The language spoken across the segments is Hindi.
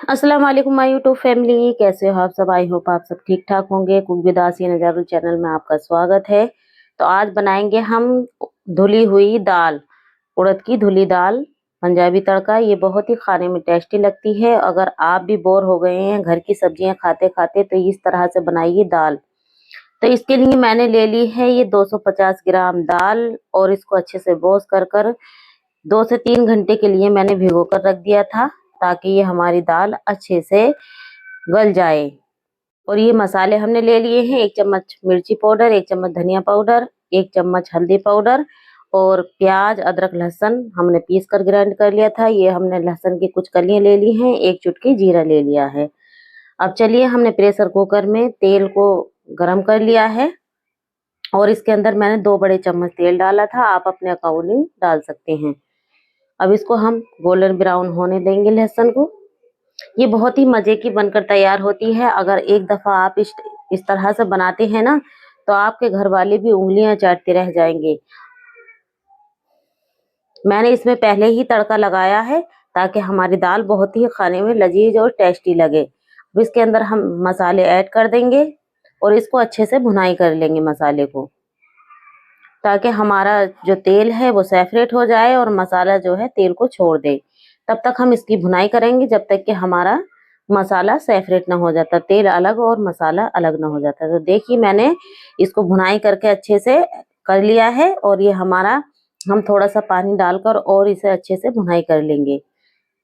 अस्सलाम वालेकुम माय यूट्यूब फैमिली, कैसे हो आप सब। आई होप आप सब ठीक ठाक होंगे। कुक विद आसिया नज़ारुल चैनल में आपका स्वागत है। तो आज बनाएंगे हम धुली हुई दाल, उड़द की धुली दाल पंजाबी तड़का। ये बहुत ही खाने में टेस्टी लगती है। अगर आप भी बोर हो गए हैं घर की सब्जियां खाते खाते तो इस तरह से बनाइए दाल। तो इसके लिए मैंने ले ली है ये 250 ग्राम दाल और इसको अच्छे से वॉश कर 2 से 3 घंटे के लिए मैंने भिगो कर रख दिया था, ताकि ये हमारी दाल अच्छे से गल जाए। और ये मसाले हमने ले लिए हैं, 1 चम्मच मिर्ची पाउडर, 1 चम्मच धनिया पाउडर, 1 चम्मच हल्दी पाउडर और प्याज अदरक लहसुन हमने पीस कर ग्राइंड कर लिया था। ये हमने लहसुन की कुछ कलियां ले ली हैं, 1 चुटकी जीरा ले लिया है। अब चलिए, हमने प्रेशर कुकर में तेल को गरम कर लिया है और इसके अंदर मैंने 2 बड़े चम्मच तेल डाला था। आप अपने अकॉर्डिंग डाल सकते हैं। अब इसको हम गोल्डन ब्राउन होने देंगे लहसुन को। ये बहुत ही मजे की बनकर तैयार होती है। अगर एक दफा आप इस तरह से बनाते हैं ना, तो आपके घर वाले भी उंगलियां चाटते रह जाएंगे। मैंने इसमें पहले ही तड़का लगाया है ताकि हमारी दाल बहुत ही खाने में लजीज और टेस्टी लगे। अब इसके अंदर हम मसाले ऐड कर देंगे और इसको अच्छे से भुनाई कर लेंगे मसाले को, ताकि हमारा जो तेल है वो सेपरेट हो जाए और मसाला जो है तेल को छोड़ दे। तब तक हम इसकी भुनाई करेंगे जब तक कि हमारा मसाला सेपरेट ना हो जाता, तेल अलग और मसाला अलग ना हो जाता। तो देखिए, मैंने इसको भुनाई करके अच्छे से कर लिया है और ये हमारा, हम थोड़ा सा पानी डालकर और इसे अच्छे से भुनाई कर लेंगे,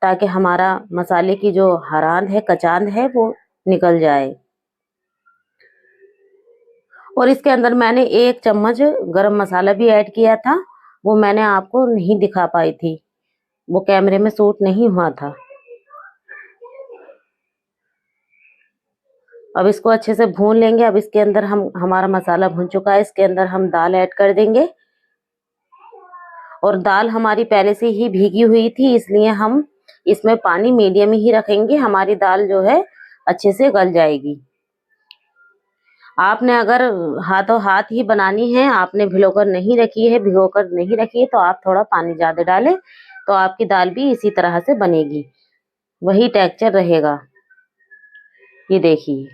ताकि हमारा मसाले की जो हरांद है, कचांद है, वो निकल जाए। और इसके अंदर मैंने 1 चम्मच गरम मसाला भी ऐड किया था। वो मैंने आपको नहीं दिखा पाई थी, वो कैमरे में शूट नहीं हुआ था। अब इसको अच्छे से भून लेंगे। अब इसके अंदर हमारा मसाला भून चुका है, इसके अंदर हम दाल ऐड कर देंगे। और दाल हमारी पहले से ही भीगी हुई थी, इसलिए हम इसमें पानी मीडियम ही रखेंगे। हमारी दाल जो है अच्छे से गल जाएगी। आपने अगर हाथों हाथ ही बनानी है, आपने भिगोकर नहीं रखी है, तो आप थोड़ा पानी ज्यादा डालें, तो आपकी दाल भी इसी तरह से बनेगी, वही टेक्सचर रहेगा। ये देखिए,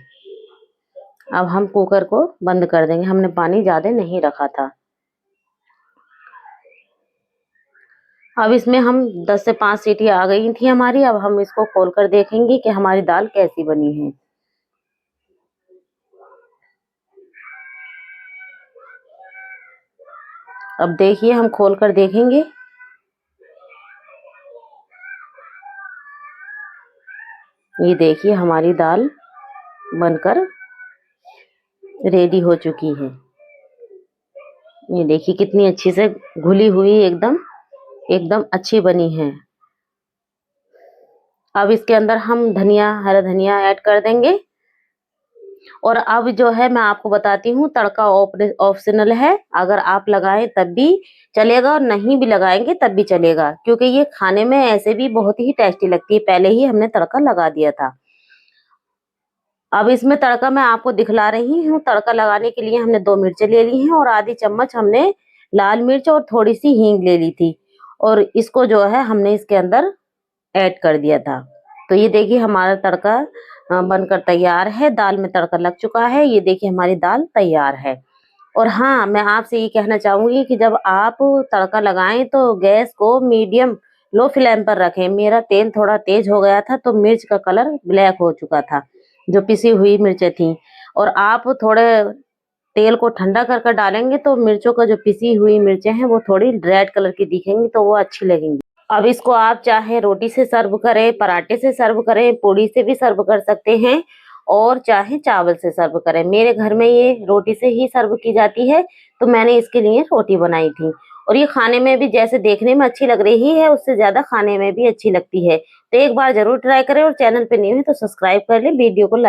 अब हम कुकर को बंद कर देंगे। हमने पानी ज्यादा नहीं रखा था। अब इसमें हम 10 से 5 सीटी आ गई थी हमारी। अब हम इसको खोल कर देखेंगे कि हमारी दाल कैसी बनी है। अब देखिए, हम खोल कर देखेंगे। ये देखिए, हमारी दाल बनकर रेडी हो चुकी है। ये देखिए कितनी अच्छी से घुली हुई, एकदम एकदम अच्छी बनी है। अब इसके अंदर हम धनिया, हरा धनिया ऐड कर देंगे। और अब जो है मैं आपको बताती हूँ, तड़का ऑप्शनल है। अगर आप लगाएं तब भी चलेगा और नहीं भी लगाएंगे तब भी चलेगा, क्योंकि ये खाने में ऐसे भी बहुत ही टेस्टी लगती है। पहले ही हमने तड़का लगा दिया था। अब इसमें तड़का मैं आपको दिखला रही हूँ। तड़का लगाने के लिए हमने 2 मिर्चें ले ली हैं और आधी चम्मच हमने लाल मिर्च और थोड़ी सी हींग ले ली थी, और इसको जो है हमने इसके अंदर ऐड कर दिया था। तो ये देखिए, हमारा तड़का बनकर तैयार है। दाल में तड़का लग चुका है। ये देखिए, हमारी दाल तैयार है। और हाँ, मैं आपसे ये कहना चाहूंगी कि जब आप तड़का लगाएं तो गैस को मीडियम लो फ्लेम पर रखें। मेरा तेल थोड़ा तेज हो गया था तो मिर्च का कलर ब्लैक हो चुका था, जो पिसी हुई मिर्चें थी। और आप थोड़े तेल को ठंडा कर डालेंगे तो मिर्चों का जो पिसी हुई मिर्चें हैं वो थोड़ी रेड कलर की दिखेंगी, तो वो अच्छी लगेंगी। अब इसको आप चाहे रोटी से सर्व करें, पराठे से सर्व करें, पूड़ी से भी सर्व कर सकते हैं और चाहे चावल से सर्व करें। मेरे घर में ये रोटी से ही सर्व की जाती है, तो मैंने इसके लिए रोटी बनाई थी। और ये खाने में भी जैसे देखने में अच्छी लग रही है, उससे ज्यादा खाने में भी अच्छी लगती है। तो एक बार जरूर ट्राई करें और चैनल पे न्यू है तो सब्सक्राइब कर ले, वीडियो को लाइक